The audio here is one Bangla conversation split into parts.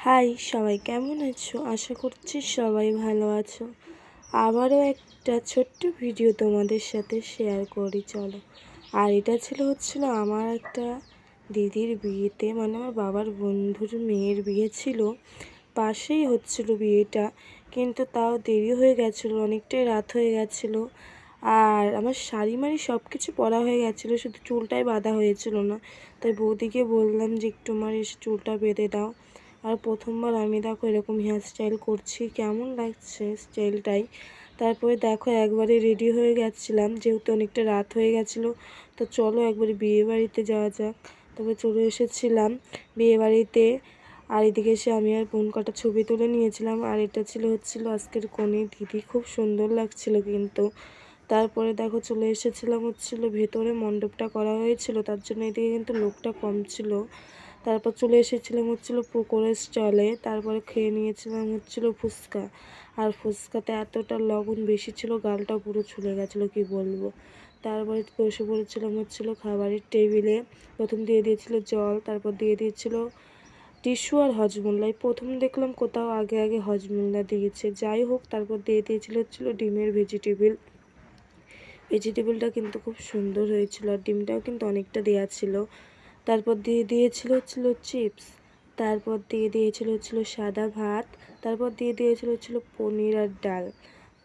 হাই সবাই, কেমন আছো? আশা করছি সবাই ভালো আছো। আবারও একটা ছোট্ট ভিডিও তোমাদের সাথে শেয়ার করি, চলো। আর এটা হচ্ছিল আমার একটা দিদির বিয়েতে, মানে আমার বাবার বন্ধুর মেয়ের বিয়ে ছিল। পাশেই হচ্ছিল বিয়েটা, কিন্তু তাও দেরি হয়ে গেছিলো, অনেকটাই রাত হয়ে গেছিলো। আর আমার শাড়ি মাড়ি সব কিছু পরা হয়ে গেছিলো, শুধু চুলটাই বাঁধা হয়েছিল না। তাই বৌদিকে বললাম যে একটু আমার এসে চুলটা বেঁধে দাও। আর প্রথমবার আমি দেখো এরকম হেয়ার স্টাইল করছি, কেমন লাগছে স্টাইলটাই। তারপরে দেখো একবারে রেডি হয়ে গেছিলাম, যেহেতু অনেকটা রাত হয়ে গেছিলো। তো চলো একবারে বিয়েবাড়িতে যাওয়া যাক। তবে চলে এসেছিলাম বিয়েবাড়িতে। আর এদিকে এসে আমি আর বোন কটা ছবি তুলে নিয়েছিলাম। আর এটা হচ্ছিল আজকের কনে দিদি, খুব সুন্দর লাগছিল কিন্তু। তারপরে দেখো চলে এসেছিলাম ভেতরে, মণ্ডপটা করা হয়েছিল, তার জন্য এদিকে কিন্তু লোকটা কম ছিল। তারপর চলে এসেছিলাম পকোড়ার স্টলে। তারপরে খেয়ে নিয়েছিলাম ফুচকা। আর ফুচকাতে এতটা লবণ বেশি ছিল, গালটা পুরো ছুলে গেছিলো, কি বলবো। তারপরে বসে পড়েছিলাম খাবারের টেবিলে। প্রথম দিয়ে দিয়েছিল জল, তারপর দিয়ে দিয়েছিল টিস্যু আর হজমোল্লা। প্রথম দেখলাম কোথাও আগে আগে হজমোল্লা দিয়েছে, যাই হোক। তারপর দিয়ে দিয়েছিল ডিমের ভেজিটেবলটা কিন্তু খুব সুন্দর হয়েছিল, আর ডিমটাও কিন্তু অনেকটা দেওয়া ছিল। তারপর দিয়ে দিয়েছিল চিপস। তারপর দিয়ে দিয়েছিল সাদা ভাত। তারপর দিয়ে দিয়েছিল পনির আর ডাল।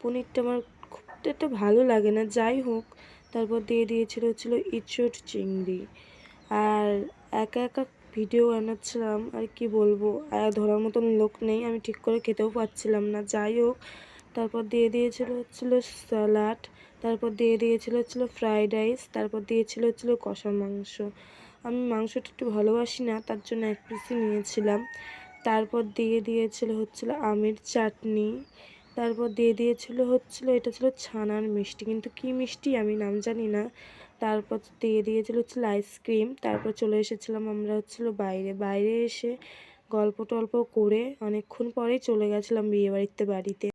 পনিরটা আমার খুব একটা ভালো লাগে না, যাই হোক। তারপর দিয়ে দিয়েছিল ইঁচড় চিংড়ি। আর একা একা ভিডিও বানাচ্ছিলাম, আর কি বলবো, ধরার মতন লোক নেই, আমি ঠিক করে খেতেও পাচ্ছিলাম না, যাই হোক। তারপর দিয়ে দিয়েছিল স্যালাড। তারপর দিয়ে দিয়েছিল ফ্রাইড রাইস। তারপর দিয়েছিল কষা মাংস। আমি মাংসটা একটু ভালোবাসি না, তার জন্য এক পিসই নিয়েছিলাম। তারপর দিয়ে দিয়েছিল আমের চাটনি। তারপর দিয়ে দিয়েছিল এটা ছিল ছানার মিষ্টি, কিন্তু কি মিষ্টি আমি নাম জানি না। তারপর দিয়ে দিয়েছিল আইসক্রিম। তারপর চলে এসেছিলাম আমরা বাইরে এসে গল্প টল্প করে অনেকক্ষণ পরেই চলে গেছিলাম বাড়িতে।